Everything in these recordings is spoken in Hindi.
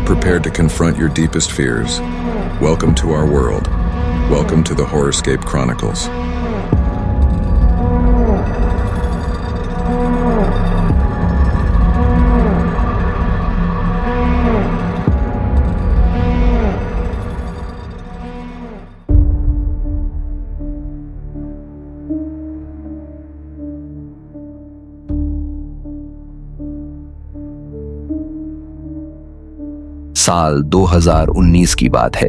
prepared to confront your deepest fears, welcome to our world. Welcome to the Horrorscape Chronicles. साल 2019 की बात है।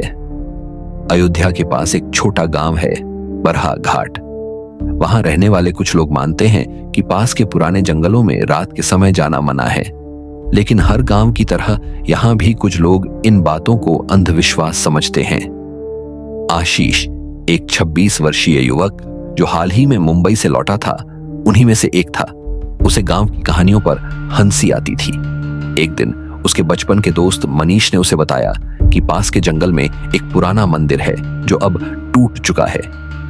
अयोध्या के पास एक छोटा गांव है, बरहा घाट। वहां रहने वाले कुछ लोग मानते हैं कि पास के पुराने जंगलों में रात के समय जाना मना है, लेकिन हर गांव की तरह यहां भी कुछ लोग इन बातों को अंधविश्वास समझते हैं। आशीष एक 26 वर्षीय युवक जो हाल ही में मुंबई से लौटा था, उन्हीं में से एक था। उसे गांव की कहानियों पर हंसी आती थी। एक दिन उसके बचपन के दोस्त मनीष ने उसे बताया कि पास के जंगल में एक पुराना मंदिर है जो अब टूट चुका है,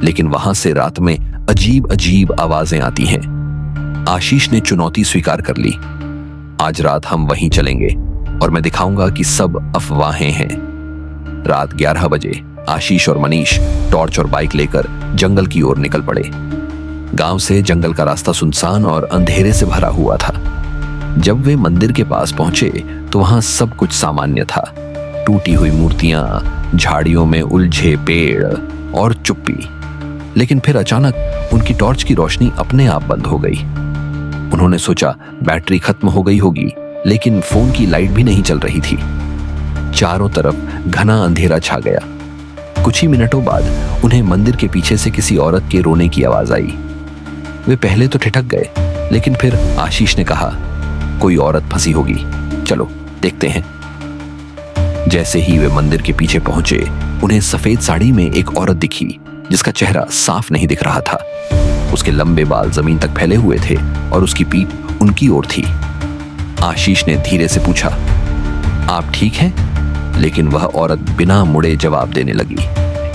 लेकिन वहां से रात में अजीब अजीब आवाजें आती हैं। आशीष ने चुनौती स्वीकार कर ली। आज रात हम वहीं चलेंगे और मैं दिखाऊंगा कि सब अफवाहें हैं। रात 11 बजे आशीष और मनीष टॉर्च और बाइक लेकर जंगल की ओर निकल पड़े। गांव से जंगल का रास्ता सुनसान और अंधेरे से भरा हुआ था। जब वे मंदिर के पास पहुंचे तो वहां सब कुछ सामान्य था। टूटी हुई मूर्तियां, झाड़ियों में उलझे पेड़ और चुप्पी। लेकिन फिर अचानक उनकी टॉर्च की रोशनी अपने आप बंद हो गई। उन्होंने सोचा बैटरी खत्म हो गई होगी, लेकिन फोन की लाइट भी नहीं चल रही थी। चारों तरफ घना अंधेरा छा गया। कुछ ही मिनटों बाद उन्हें मंदिर के पीछे से किसी औरत के रोने की आवाज आई। वे पहले तो ठिठक गए, लेकिन फिर आशीष ने कहा, कोई औरत फंसी होगी, चलो देखते हैं। जैसे ही वे मंदिर के पीछे पहुंचे, उन्हें सफेद साड़ी में एक औरत दिखी जिसका चेहरा साफ नहीं दिख रहा था। उसके लंबे बाल जमीन तक फैले हुए थे और उसकी पीठ उनकी ओर थी। आशीष ने धीरे से पूछा, आप ठीक हैं? लेकिन वह औरत बिना मुड़े जवाब देने लगी,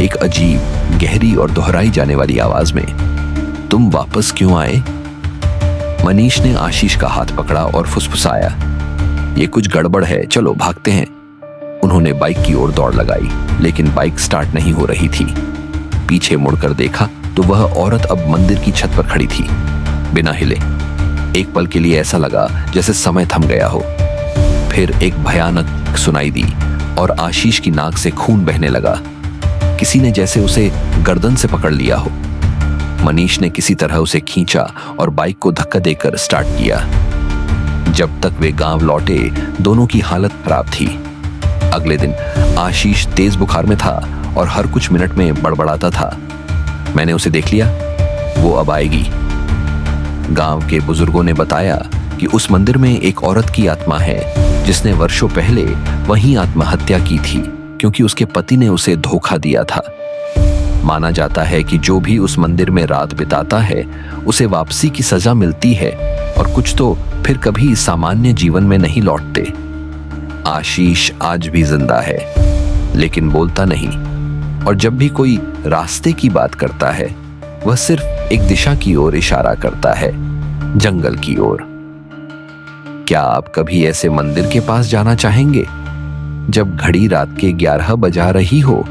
एक अजीब, गहरी और दोहराई जाने वाली आवाज में, तुम वापस क्यों आए? मनीष ने आशीष का हाथ पकड़ा और फुसफुसाया, ये कुछ गड़बड़ है, चलो भागते हैं। उन्होंने बाइक की ओर दौड़ लगाई, लेकिन बाइक स्टार्ट नहीं हो रही थी। पीछे मुड़कर देखा तो वह औरत अब मंदिर की छत पर खड़ी थी, बिना हिले। एक पल के लिए ऐसा लगा जैसे समय थम गया हो। फिर एक भयानक सुनाई दी और आशीष की नाक से खून बहने लगा। किसी ने जैसे उसे गर्दन से पकड़ लिया हो। मनीष ने किसी तरह उसे खींचा और बाइक को धक्का देकर स्टार्ट किया। जब तक वे गांव लौटे, दोनों की हालत खराब थी। अगले दिन आशीष तेज बुखार में था और हर कुछ मिनट में बड़बड़ाता था, मैंने उसे देख लिया, वो अब आएगी। गांव के बुजुर्गों ने बताया कि उस मंदिर में एक औरत की आत्मा है जिसने वर्षों पहले वहीं आत्महत्या की थी, क्योंकि उसके पति ने उसे धोखा दिया था। माना जाता है कि जो भी उस मंदिर में रात बिताता है, उसे वापसी की सजा मिलती है और कुछ तो फिर कभी सामान्य जीवन में नहीं लौटते। आशीष आज भी जिंदा है, लेकिन बोलता नहीं, और जब भी कोई रास्ते की बात करता है, वह सिर्फ एक दिशा की ओर इशारा करता है, जंगल की ओर। क्या आप कभी ऐसे मंदिर के पास जाना चाहेंगे जब घड़ी रात के 11 बजा रही हो